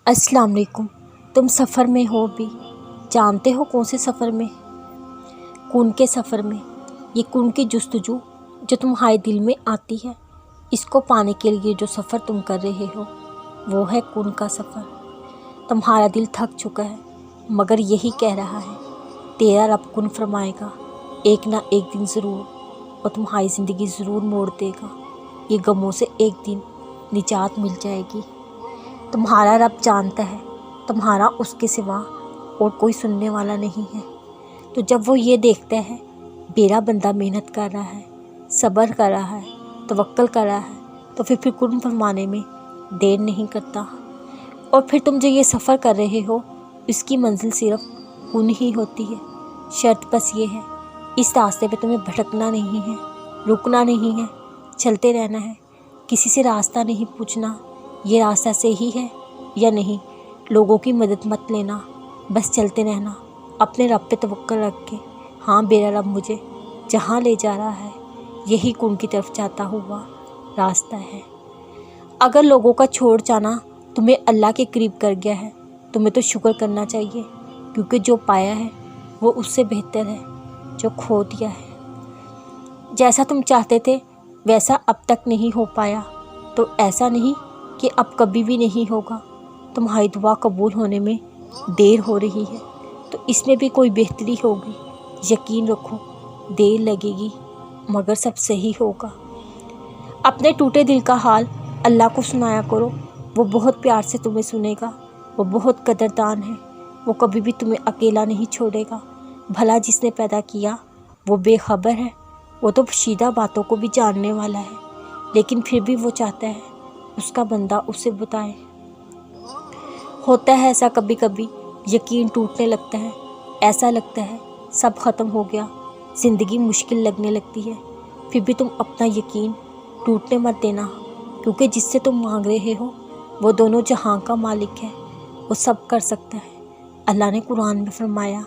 अस्सलाम वालेकुम। तुम सफ़र में हो भी, जानते हो कौन से सफ़र में? कौन के सफ़र में। ये कौन की जुस्तजू जो तुम्हारे दिल में आती है, इसको पाने के लिए जो सफ़र तुम कर रहे हो वो है कौन का सफ़र। तुम्हारा दिल थक चुका है मगर यही कह रहा है तेरा रब कुन फरमाएगा एक ना एक दिन ज़रूर, और तुम्हारी ज़िंदगी ज़रूर मोड़ देगा। ये गमों से एक दिन निजात मिल जाएगी। तुम्हारा रब जानता है तुम्हारा उसके सिवा और कोई सुनने वाला नहीं है। तो जब वो ये देखता है मेरा बंदा मेहनत कर रहा है, सब्र कर रहा है, तवक्कल कर रहा है, तो फिर कुर्ब फरमाने में देर नहीं करता। और फिर तुम जो ये सफ़र कर रहे हो इसकी मंजिल सिर्फ कुन ही होती है। शर्त बस ये है इस रास्ते पे तुम्हें भटकना नहीं है, रुकना नहीं है, चलते रहना है। किसी से रास्ता नहीं पूछना ये रास्ता सही है या नहीं, लोगों की मदद मत लेना, बस चलते रहना अपने रब पे तवक्कल रख के। हाँ, मेरा रब मुझे जहाँ ले जा रहा है यही कुन की तरफ जाता हुआ रास्ता है। अगर लोगों का छोड़ जाना तुम्हें अल्लाह के करीब कर गया है, तुम्हें तो शुक्र करना चाहिए, क्योंकि जो पाया है वो उससे बेहतर है जो खो दिया है। जैसा तुम चाहते थे वैसा अब तक नहीं हो पाया, तो ऐसा नहीं कि अब कभी भी नहीं होगा। तुम्हारी दुआ कबूल होने में देर हो रही है तो इसमें भी कोई बेहतरी होगी। यकीन रखो देर लगेगी मगर सब सही होगा। अपने टूटे दिल का हाल अल्लाह को सुनाया करो, वो बहुत प्यार से तुम्हें सुनेगा। वो बहुत कदरदान है, वो कभी भी तुम्हें अकेला नहीं छोड़ेगा। भला जिसने पैदा किया वो बेखबर है, वो तो पोशीदा बातों को भी जानने वाला है, लेकिन फिर भी वो चाहता है उसका बंदा उसे बताए। होता है ऐसा कभी कभी, यकीन टूटने लगता है, ऐसा लगता है सब ख़त्म हो गया, ज़िंदगी मुश्किल लगने लगती है। फिर भी तुम अपना यकीन टूटने मत देना, क्योंकि जिससे तुम मांग रहे हो वो दोनों जहां का मालिक है, वो सब कर सकता है। अल्लाह ने कुरान में फरमाया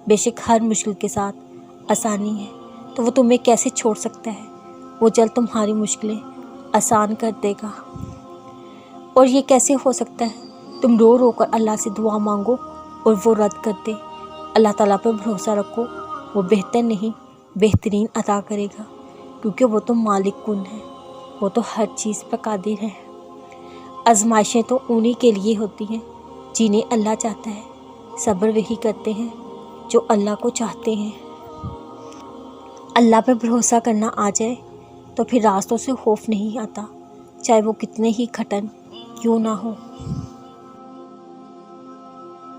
बेशक हर मुश्किल के साथ आसानी है, तो वो तुम्हें कैसे छोड़ सकता है। वो जल्द तुम्हारी मुश्किलें आसान कर देगा। और ये कैसे हो सकता है तुम रो रो कर अल्लाह से दुआ मांगो और वो रद्द कर दे। अल्लाह ताला पर भरोसा रखो, वो बेहतर नहीं बेहतरीन अता करेगा, क्योंकि वो तो मालिक कुन है, वो तो हर चीज़ पर कादिर है। आजमाइशें तो उन्हीं के लिए होती हैं जिन्हें अल्लाह चाहता है। सब्र वही करते हैं जो अल्लाह को चाहते हैं। अल्लाह पर भरोसा करना आ जाए तो फिर रास्तों से खौफ नहीं आता, चाहे वो कितने ही कठिन क्यों ना हो।